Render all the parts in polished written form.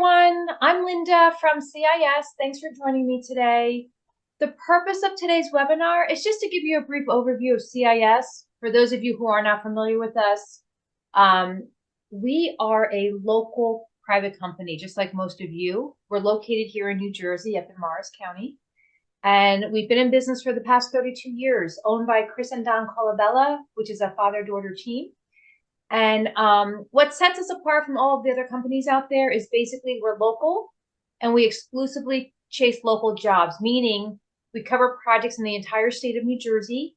everyone. I'm Linda from CIS. Thanks for joining me today. The purpose of today's webinar is just to give you a brief overview of CIS. For those of you who are not familiar with us, we are a local private company, just like most of you. We're located here in New Jersey, up in Morris County. And we've been in business for the past 32 years, owned by Chris and Don Colabella, which is a father-daughter team. And what sets us apart from all of the other companies out there is basically we're local and we exclusively chase local jobs, meaning we cover projects in the entire state of New Jersey,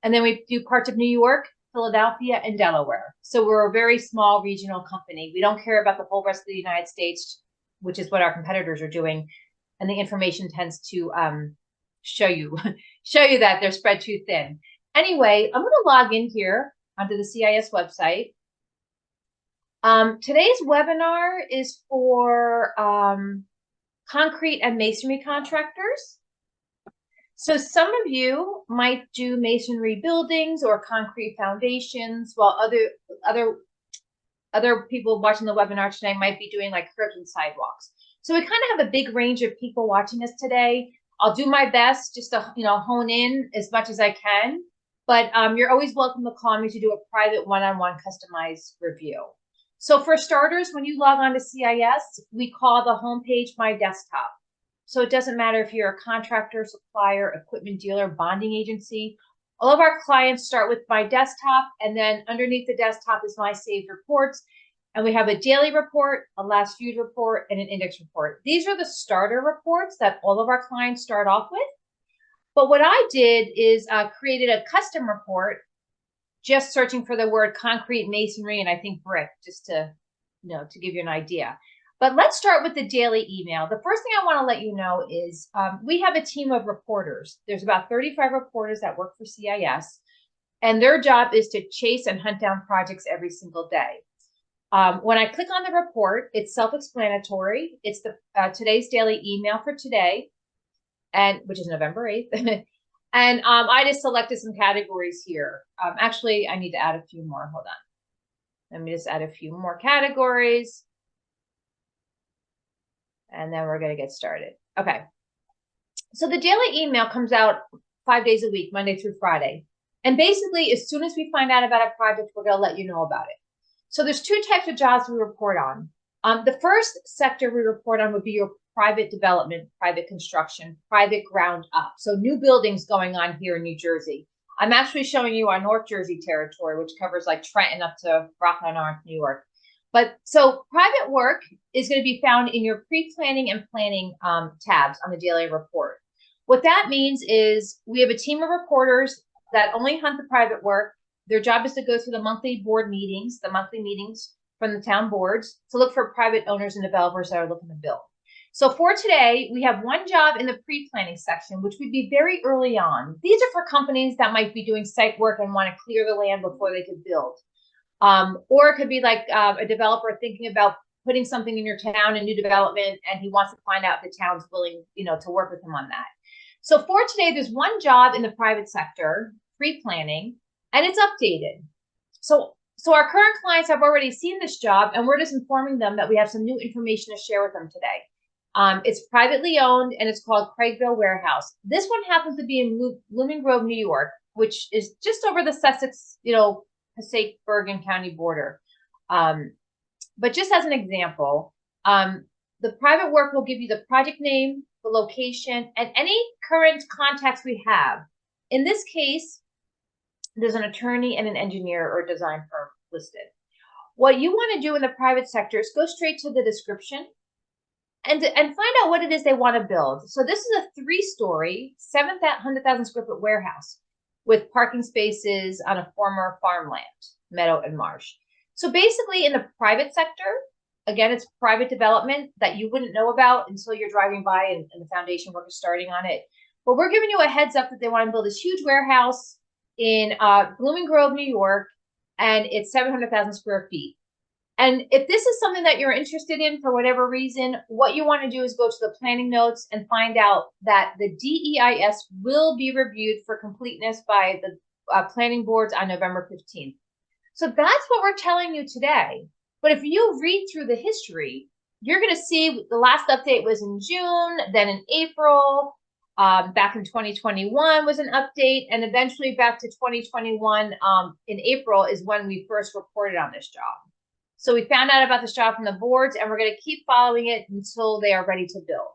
and then we do parts of New York, Philadelphia, and Delaware. So we're a very small regional company. We don't care about the whole rest of the United States, which is what our competitors are doing. And the information tends to show you that they're spread too thin. Anyway, I'm going to log in here onto the CIS website. Today's webinar is for concrete and masonry contractors. So some of you might do masonry buildings or concrete foundations, while other people watching the webinar today might be doing like curbs and sidewalks. So we kind of have a big range of people watching us today. I'll do my best just to hone in as much as I can. But you're always welcome to call me to do a private one-on-one customized review. So for starters, when you log on to CIS, we call the homepage My Desktop. So it doesn't matter if you're a contractor, supplier, equipment dealer, bonding agency. All of our clients start with My Desktop, and then underneath the desktop is My Saved Reports. And we have a daily report, a last viewed report, and an index report. These are the starter reports that all of our clients start off with. But what I did is created a custom report, just searching for the word concrete, masonry, and I think brick, just to, to give you an idea. But let's start with the daily email. The first thing I want to let you know is we have a team of reporters. There's about 35 reporters that work for CIS, and their job is to chase and hunt down projects every single day. When I click on the report, it's self-explanatory. It's the today's daily email for today, and which is November 8th. And I just selected some categories here. Actually, I need to add a few more. Hold on. Let me just add a few more categories. And then we're going to get started. Okay. So the daily email comes out 5 days a week, Monday through Friday. And basically, as soon as we find out about a project, we're going to let you know about it. So there's two types of jobs we report on. The first sector we report on would be your private development, private construction, private ground up. So new buildings going on here in New Jersey. I'm actually showing you our North Jersey territory, which covers like Trenton up to Rockland, New York. But so private work is going to be found in your pre-planning and planning tabs on the daily report. What that means is we have a team of reporters that only hunt the private work. Their job is to go through the monthly board meetings, from the town boards, to look for private owners and developers that are looking to build. So for today, we have one job in the pre-planning section, which would be very early on. These are for companies that might be doing site work and want to clear the land before they could build. Or it could be like a developer thinking about putting something in your town, a new development, and he wants to find out if the town's willing, to work with him on that. So for today, there's one job in the private sector, pre-planning, and it's updated. So our current clients have already seen this job, and we're just informing them that we have some new information to share with them today. It's privately owned, and it's called Craigville Warehouse. This one happens to be in Blooming Grove, New York, which is just over the Sussex, Passaic-Bergen County border. But just as an example, the private work will give you the project name, the location, and any current contacts we have. In this case, there's an attorney and an engineer or design firm listed. What you want to do in the private sector is go straight to the description and find out what it is they want to build. So this is a 3-story, 700,000 square foot warehouse with parking spaces on a former farmland, meadow and marsh. So basically in the private sector, again, it's private development that you wouldn't know about until you're driving by and the foundation work is starting on it. But we're giving you a heads up that they want to build this huge warehouse in Blooming Grove, New York, and it's 700,000 square feet. And if this is something that you're interested in for whatever reason, what you want to do is go to the planning notes and find out that the DEIS will be reviewed for completeness by the planning boards on November 15th. So that's what we're telling you today. But if you read through the history, you're going to see the last update was in June, then in April, back in 2021 was an update, and eventually back to 2021 in April is when we first reported on this job. So we found out about this job from the boards, and we're going to keep following it until they are ready to build.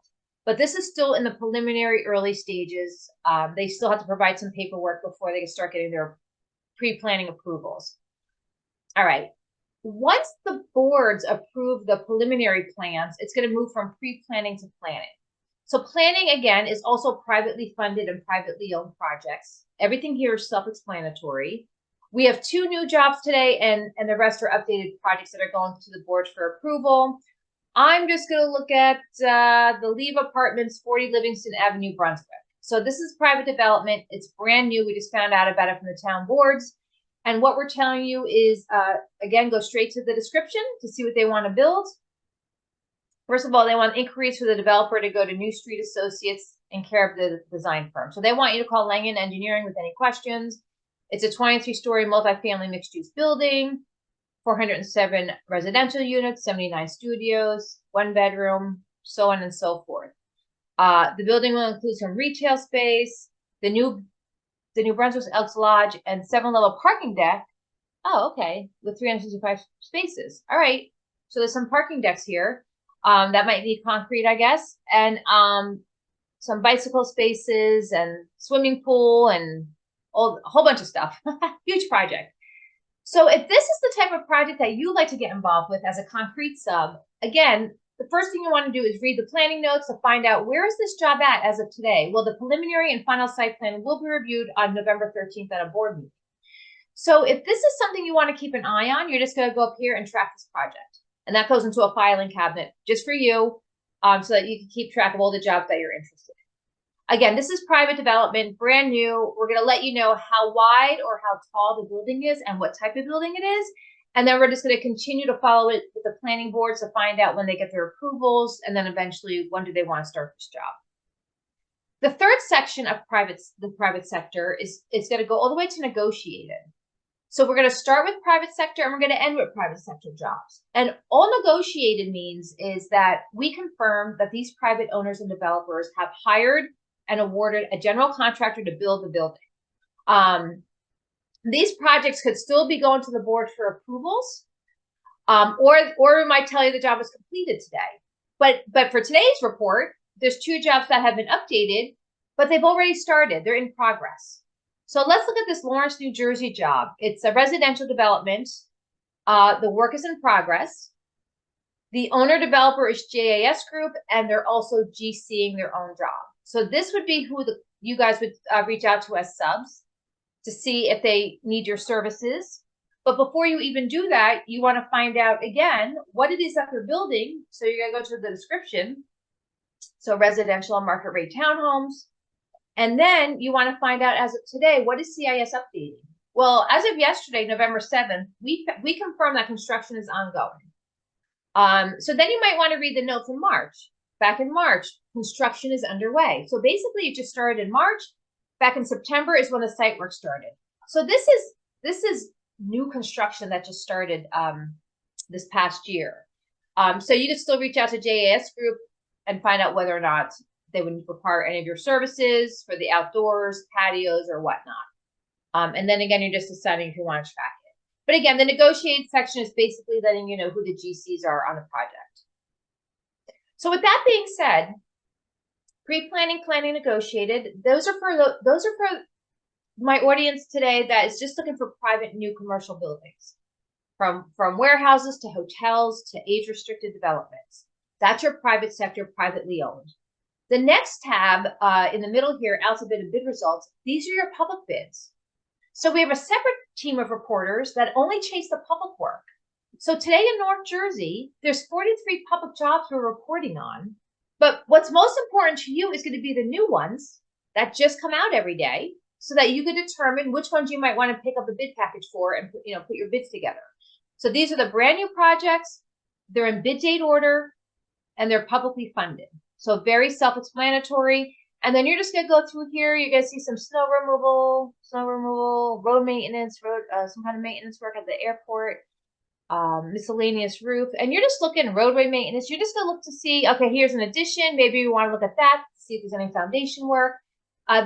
But this is still in the preliminary early stages. They still have to provide some paperwork before they can start getting their pre-planning approvals. All right. Once the boards approve the preliminary plans, it's going to move from pre-planning to planning. So planning, again, is also privately funded and privately owned projects. Everything here is self-explanatory. We have 2 new jobs today, and the rest are updated projects that are going to the board for approval. I'm just going to look at the Leave Apartments, 40 Livingston Avenue, Brunswick. So this is private development. It's brand new. We just found out about it from the town boards. And what we're telling you is, again, go straight to the description to see what they want to build. First of all, they want inquiries for the developer to go to New Street Associates in care of the design firm. So they want you to call Langen Engineering with any questions. It's a 23-story multifamily mixed-use building, 407 residential units, 79 studios, 1 bedroom, so on and so forth. The building will include some retail space, the New Brunswick Elks Lodge, and 7-level parking deck. Oh, okay, with 365 spaces. All right, so there's some parking decks here. That might need concrete, I guess, and some bicycle spaces and swimming pool and a whole bunch of stuff. Huge project. So if this is the type of project that you like to get involved with as a concrete sub, again, the first thing you want to do is read the planning notes to find out where is this job at as of today. Well, the preliminary and final site plan will be reviewed on November 13th at a board meeting. So if this is something you want to keep an eye on, you're just going to go up here and track this project. And that goes into a filing cabinet just for you, so that you can keep track of all the jobs that you're interested in. Again, this is private development, brand new. We're going to let you know how wide or how tall the building is and what type of building it is. And then we're just going to continue to follow it with the planning boards to find out when they get their approvals, and then eventually when do they want to start this job. The third section of the private sector is going to go all the way to negotiated. So we're going to start with private sector and we're going to end with private sector jobs. And all negotiated means is that we confirm that these private owners and developers have hired and awarded a general contractor to build the building. These projects could still be going to the board for approvals, or we might tell you the job is completed today. But for today's report, there's 2 jobs that have been updated, but they've already started. They're in progress. So let's look at this Lawrence, New Jersey job. It's a residential development. The work is in progress. The owner developer is JAS Group, and they're also GCing their own job. So this would be who you guys would reach out to as subs to see if they need your services. But before you even do that, you want to find out, again, what it is that they're building. So you're going to go to the description. So residential and market rate townhomes. And then you want to find out, as of today, what is CIS updating? Well, as of yesterday, November 7th, we confirmed that construction is ongoing. So then you might want to read the note from March. Back in March, construction is underway. So basically, it just started in March. Back in September is when the site work started. So this is new construction that just started this past year. So you can still reach out to JAS Group and find out whether or not they would require any of your services for the outdoors, patios, or whatnot. And then again, you're just deciding if you want to track it. But again, the negotiated section is basically letting you know who the GCs are on the project. So with that being said, pre-planning, planning, negotiated, those are for my audience today that is just looking for private new commercial buildings, from warehouses to hotels to age-restricted developments. That's your private sector, privately owned. The next tab in the middle here, Alphabet and bid results, these are your public bids. So we have a separate team of reporters that only chase the public work. So today in North Jersey, there's 43 public jobs we're reporting on. But what's most important to you is going to be the new ones that just come out every day, so that you can determine which ones you might want to pick up a bid package for and put your bids together. So these are the brand new projects. They're in bid date order, and they're publicly funded. So very self-explanatory. And then you're just going to go through here. You're going to see some snow removal, road maintenance, some kind of maintenance work at the airport. miscellaneous roof, and you're just looking roadway maintenance. You're just gonna look to see, okay, here's an addition. Maybe you want to look at that, see if there's any foundation work.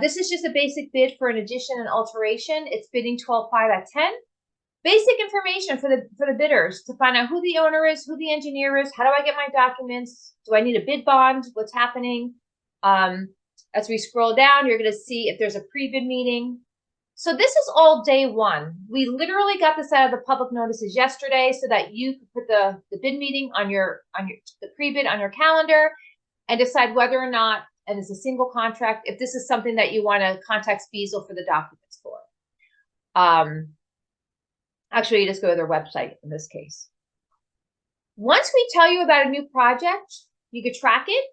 This is just a basic bid for an addition and alteration. It's bidding 12.5 at 10. Basic information for the bidders to find out who the owner is, who the engineer is, how do I get my documents, do I need a bid bond, what's happening. As we scroll down, you're going to see if there's a pre-bid meeting. So this is all day one. We literally got this out of the public notices yesterday so that you could put the bid meeting on the pre-bid on your calendar and decide whether or not, and it's a single contract, if this is something that you want to contact Spiesel for the documents for. Actually, you just go to their website in this case. Once we tell you about a new project, you could track it.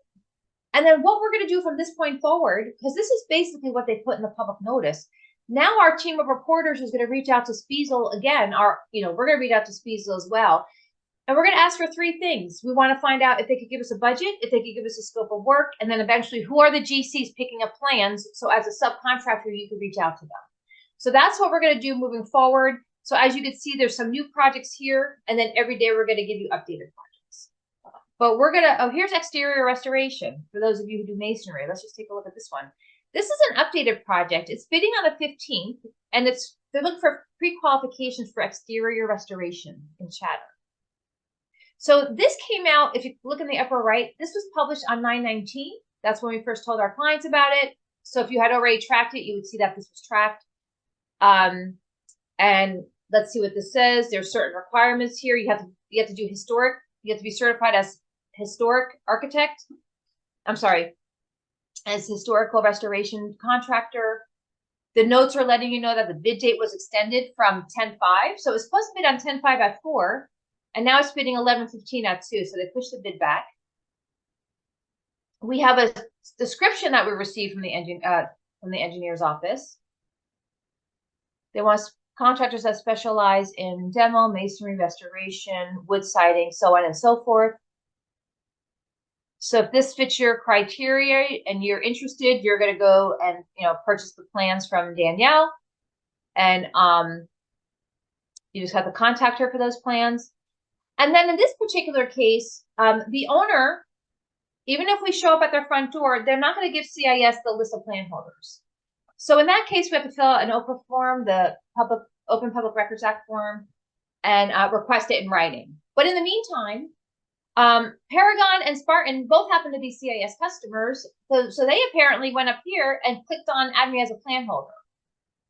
And then what we're going to do from this point forward, because this is basically what they put in the public notice. Now our team of reporters is going to reach out to Spiesel again. We're going to reach out to Spiesel as well. And we're going to ask for three things. We want to find out if they could give us a budget, if they could give us a scope of work, and then eventually who are the GCs picking up plans. So as a subcontractor, you could reach out to them. So that's what we're going to do moving forward. So as you can see, there's some new projects here, and then every day we're going to give you updated projects. But we're going to, here's exterior restoration. For those of you who do masonry, let's just take a look at this one. This is an updated project. It's bidding on the 15th, and they're looking for pre-qualifications for exterior restoration in Chatham. So this came out, if you look in the upper right, this was published on 9/19. That's when we first told our clients about it. So if you had already tracked it, you would see that this was tracked. And let's see what this says. There's certain requirements here. You have to do historic. You have to be certified as historic architect. I'm sorry, as historical restoration contractor. The notes are letting you know that the bid date was extended from 10/5. So it was supposed to bid on 10/5 at 4, and now it's bidding 11/15 at 2. So they pushed the bid back. We have a description that we received from the engineer's office. They want contractors that specialize in demo, masonry, restoration, wood siding, so on and so forth. So if this fits your criteria and you're interested, you're going to go and purchase the plans from Danielle, and you just have to contact her for those plans. And then in this particular case, the owner, even if we show up at their front door, they're not going to give CIS the list of plan holders. So in that case, we have to fill out an OPRA form, the Open Public Records Act form, and request it in writing. But in the meantime, Paragon and Spartan both happen to be CIS customers, so they apparently went up here and clicked on Add Me as a Plan Holder.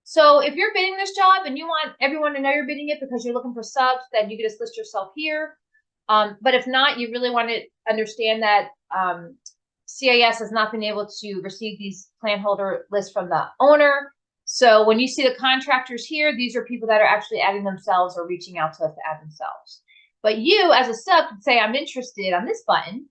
So if you're bidding this job and you want everyone to know you're bidding it because you're looking for subs, then you can just list yourself here. But if not, you really want to understand that CIS has not been able to receive these plan holder lists from the owner. So when you see the contractors here, these are people that are actually adding themselves or reaching out to us to add themselves. But you, as a sub, could say, I'm interested on this button.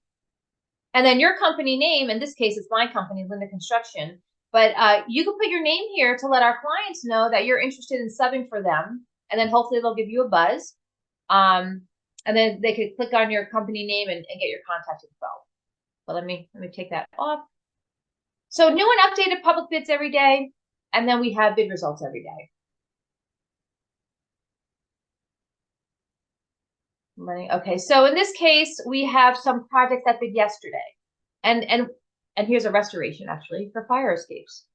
And then your company name, in this case, it's my company, Linda Construction. But you can put your name here to let our clients know that you're interested in subbing for them. And then hopefully they'll give you a buzz. And then they could click on your company name and get your contact info. But let me take that off. So new and updated public bids every day. And then we have bid results every day. Okay, so in this case, we have some projects that bid yesterday. And here's a restoration, actually, for fire escapes.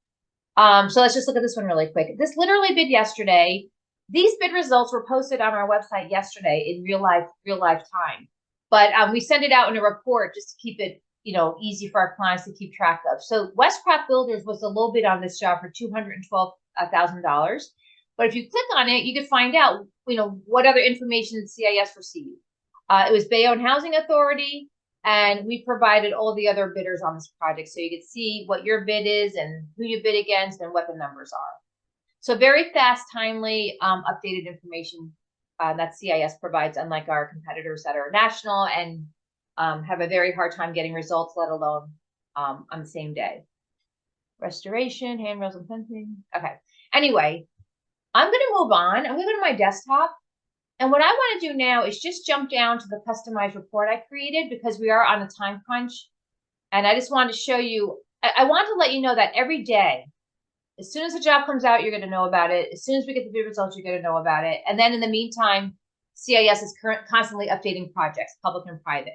So let's just look at this one really quick. This literally bid yesterday. These bid results were posted on our website yesterday in real life time. But we send it out in a report just to keep it easy for our clients to keep track of. So Westcraft Builders was the low bid on this job for $212,000. But if you click on it, you can find out, what other information CIS received. It was Bayonne Housing Authority, and we provided all the other bidders on this project. So you can see what your bid is and who you bid against and what the numbers are. So very fast, timely, updated information that CIS provides, unlike our competitors that are national and have a very hard time getting results, let alone on the same day. Restoration, handrails and fencing. Okay. Anyway, I'm going to move on. I'm going to go to my desktop. And what I want to do now is just jump down to the customized report I created because we are on a time crunch. And I just wanted to show you, I want to let you know that every day, as soon as the job comes out, you're going to know about it. As soon as we get the bid results, you're going to know about it. And then in the meantime, CIS is constantly updating projects, public and private.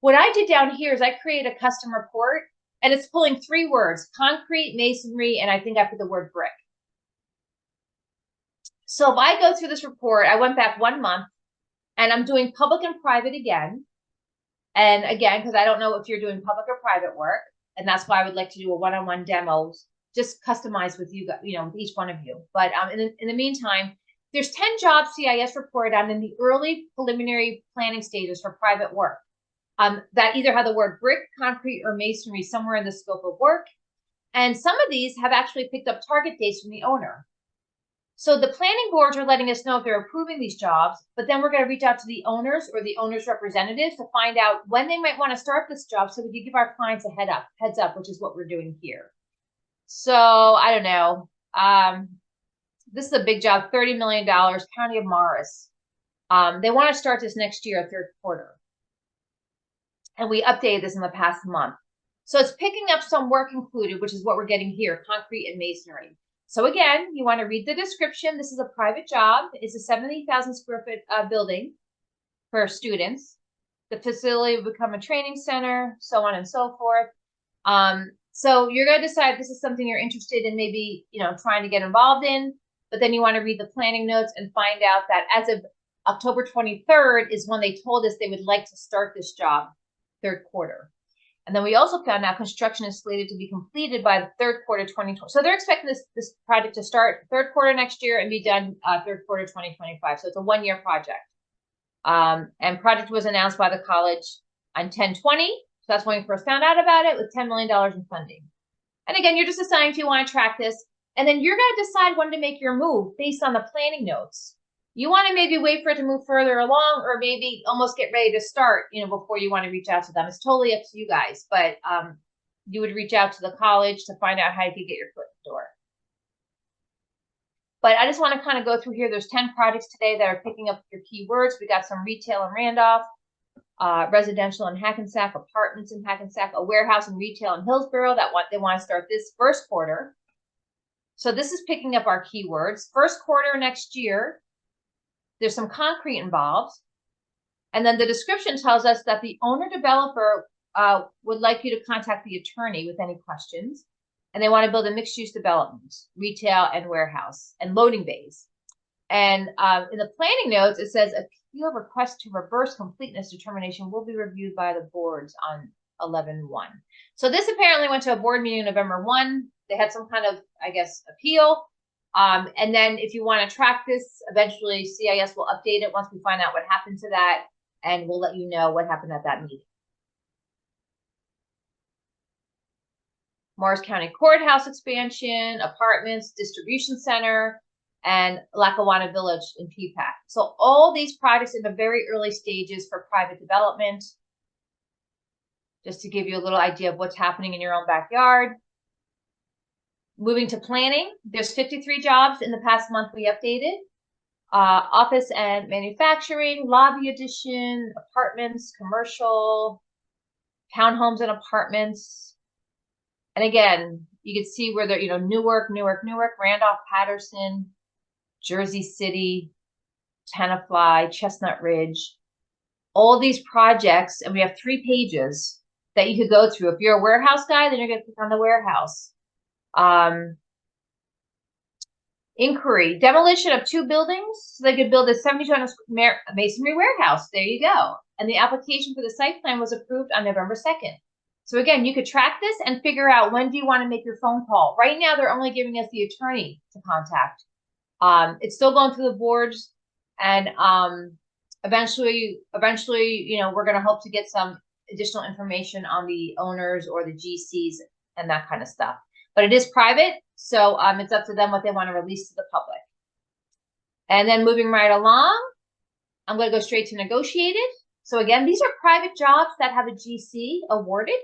What I did down here is I created a custom report, and it's pulling 3 words: concrete, masonry, and I think I put the word brick. So if I go through this report, I went back 1 month, and I'm doing public and private again. And again, because I don't know if you're doing public or private work, and that's why I would like to do a one-on-one demo, just customized with you, with each one of you. But in the meantime, there's 10 jobs CIS reported on in the early preliminary planning stages for private work. That either have the word brick, concrete, or masonry somewhere in the scope of work. And some of these have actually picked up target dates from the owner. So the planning boards are letting us know if they're approving these jobs, but then we're going to reach out to the owners or the owners' representatives to find out when they might want to start this job, so we can give our clients a heads up, which is what we're doing here. So I don't know. This is a big job, $30 million, County of Morris. They want to start this next year, 3rd quarter. And we updated this in the past month. So it's picking up some work included, which is what we're getting here, concrete and masonry. So again, you want to read the description. This is a private job. It's a 70,000 square foot building for students. The facility will become a training center, so on and so forth. So you're going to decide if this is something you're interested in, maybe, trying to get involved in, but then you want to read the planning notes and find out that as of October 23rd is when they told us they would like to start this job, 3rd quarter. And then we also found out construction is slated to be completed by the 3rd quarter 2020. So they're expecting this project to start 3rd quarter next year and be done 3rd quarter 2025. So it's a 1-year project. And project was announced by the college on 10/20. So that's when we first found out about it, with $10 million in funding. And again, you're just deciding if you want to track this. And then you're going to decide when to make your move based on the planning notes. You want to maybe wait for it to move further along, or maybe almost get ready to start, before you want to reach out to them. It's totally up to you guys, but you would reach out to the college to find out how you could get your foot in the door. But I just want to kind of go through here. There's 10 projects today that are picking up your keywords. We got some retail in Randolph, residential in Hackensack, apartments in Hackensack, a warehouse and retail in Hillsborough they want to start this 1st quarter. So this is picking up our keywords. 1st quarter next year. There's some concrete involved. And then the description tells us that the owner developer would like you to contact the attorney with any questions. And they want to build a mixed-use development, retail and warehouse, and loading bays. And in the planning notes, it says appeal request to reverse completeness determination will be reviewed by the boards on 11/1. So this apparently went to a board meeting November 1. They had some kind of, appeal. And then if you want to track this, eventually CIS will update it once we find out what happened to that, and we'll let you know what happened at that meeting. Morris County Courthouse expansion, apartments, distribution center, and Lackawanna Village in PPAC. So all these projects in the very early stages for private development, just to give you a little idea of what's happening in your own backyard. Moving to planning, there's 53 jobs in the past month we updated. Office and manufacturing, lobby addition, apartments, commercial, townhomes and apartments. And again, you can see where they're, Newark, Randolph, Patterson, Jersey City, Tenafly, Chestnut Ridge. All these projects, and we have 3 pages that you could go through. If you're a warehouse guy, then you're going to click on the warehouse. Inquiry, demolition of 2 buildings so they could build a 7,200 masonry warehouse. There you go. And the application for the site plan was approved on November 2nd. So again, you could track this and figure out when do you want to make your phone call. Right now, they're only giving us the attorney to contact. It's still going through the boards, and eventually, we're going to hope to get some additional information on the owners or the GCs and that kind of stuff. But it is private, so it's up to them what they want to release to the public. And then moving right along, I'm going to go straight to negotiated. So again, these are private jobs that have a GC awarded.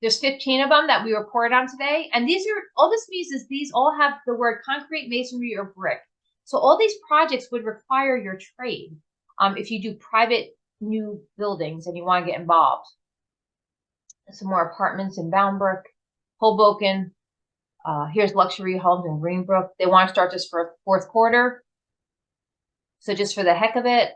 There's 15 of them that we reported on today. And these are, all this means is these all have the word concrete, masonry, or brick. So all these projects would require your trade if you do private new buildings and you want to get involved. Some more apartments in Boundbrook, Hoboken. Here's luxury homes in Greenbrook. They want to start this for 4th quarter. So just for the heck of it,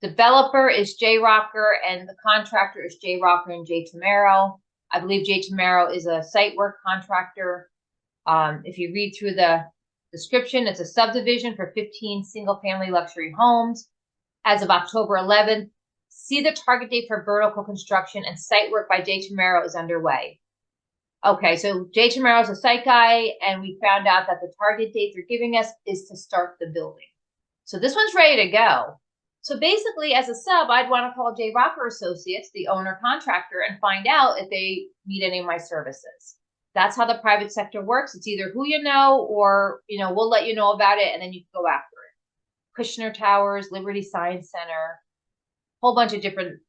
developer is J Rocker and the contractor is J Rocker and J Tamaro. I believe J Tamaro is a site work contractor. If you read through the description, it's a subdivision for 15 single-family luxury homes. As of October 11th, see the target date for vertical construction and site work by J Tamaro is underway. Okay, so J Tamaro is a site guy, and we found out that the target date they're giving us is to start the building. So this one's ready to go. So basically, as a sub, I'd want to call J Rocker Associates, the owner contractor, and find out if they need any of my services. That's how the private sector works. It's either who you know or, we'll let you know about it and then you can go after it. Kushner Towers, Liberty Science Center, whole bunch of different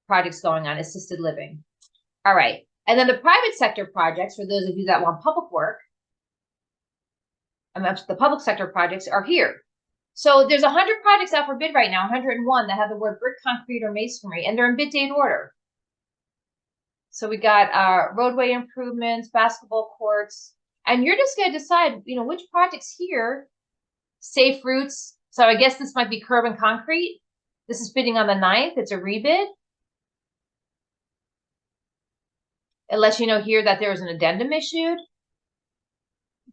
projects going on, assisted living. All right. And then the private sector projects, for those of you that want public work, the public sector projects are here. So there's 100 projects out for bid right now, 101 that have the word brick, concrete, or masonry, and they're in bid date order. So we got roadway improvements, basketball courts, and you're just going to decide, which projects here, safe routes. So I guess this might be curb and concrete. This is bidding on the 9th. It's a rebid. It lets you know here that there was an addendum issued.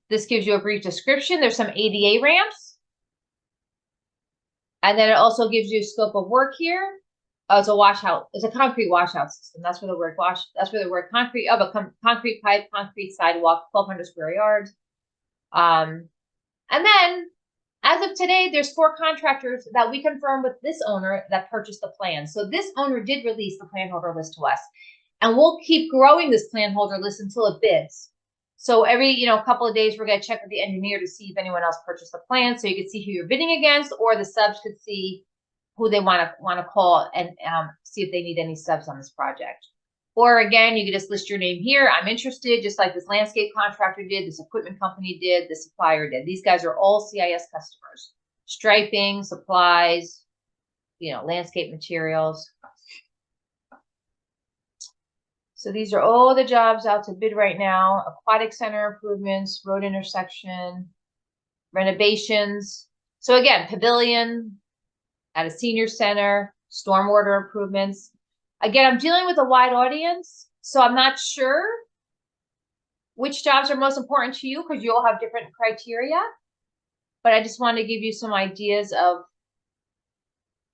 This gives you a brief description. There's some ADA ramps. And then it also gives you a scope of work here. Oh, it's a washout. It's a concrete washout system. That's where the word concrete. Oh, but concrete pipe, concrete sidewalk, 1,200 square yards. And then, as of today, there's 4 contractors that we confirmed with this owner that purchased the plan. So this owner did release the plan holder list to us, and we'll keep growing this plan holder list until it bids. So every couple of days, we're going to check with the engineer to see if anyone else purchased the plan, so you can see who you're bidding against, or the subs could see who they want to call and see if they need any subs on this project. Or again, you can just list your name here. I'm interested, just like this landscape contractor did, this equipment company did, the supplier did. These guys are all CIS customers. Striping, supplies, landscape materials. So these are all the jobs out to bid right now. Aquatic center improvements, road intersection, renovations. So again, pavilion at a senior center, stormwater improvements. Again, I'm dealing with a wide audience, so I'm not sure which jobs are most important to you because you all have different criteria. But I just wanted to give you some ideas of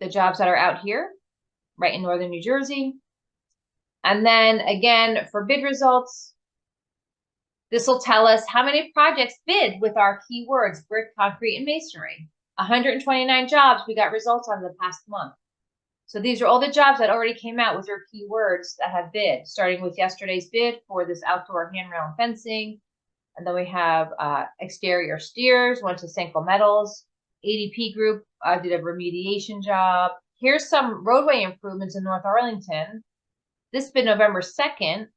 the jobs that are out here, right in northern New Jersey. And then again, for bid results, this will tell us how many projects bid with our keywords, brick, concrete, and masonry. 129 jobs we got results on in the past month. So these are all the jobs that already came out with your keywords that have bid, starting with yesterday's bid for this outdoor handrail and fencing. And then we have exterior steers, went to Senko Metals. ADP Group did a remediation job. Here's some roadway improvements in North Arlington. This bid November 2nd,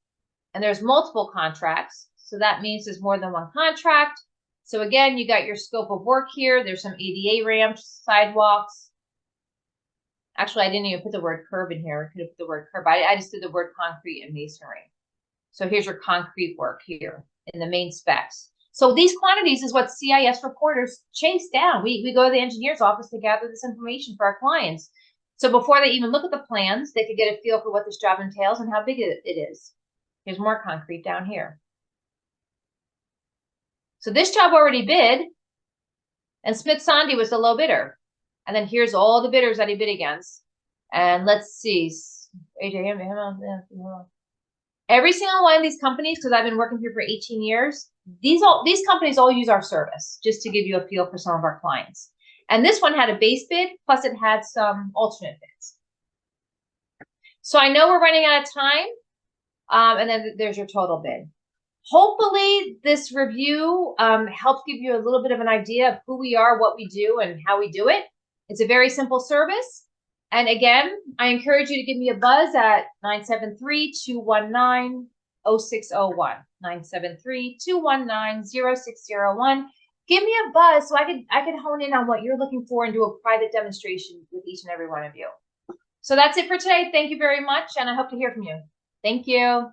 and there's multiple contracts. So that means there's more than one contract. So again, you got your scope of work here. There's some ADA ramps, sidewalks. Actually, I didn't even put the word curb in here. I could have put the word curb. I just did the word concrete and masonry. So here's your concrete work here in the main specs. So these quantities is what CIS reporters chase down. We go to the engineer's office to gather this information for our clients. So before they even look at the plans, they could get a feel for what this job entails and how big it is. Here's more concrete down here. So this job already bid, and Smith-Sondy was the low bidder. And then here's all the bidders that he bid against. And let's see, every single one of these companies, because I've been working here for 18 years, these companies all use our service, just to give you a feel for some of our clients. And this one had a base bid, plus it had some alternate bids. So I know we're running out of time. And then there's your total bid. Hopefully this review helps give you a little bit of an idea of who we are, what we do, and how we do it. It's a very simple service. And again, I encourage you to give me a buzz at 973-219-0601. 973-219-0601. Give me a buzz so I can hone in on what you're looking for and do a private demonstration with each and every one of you. So that's it for today. Thank you very much, and I hope to hear from you. Thank you.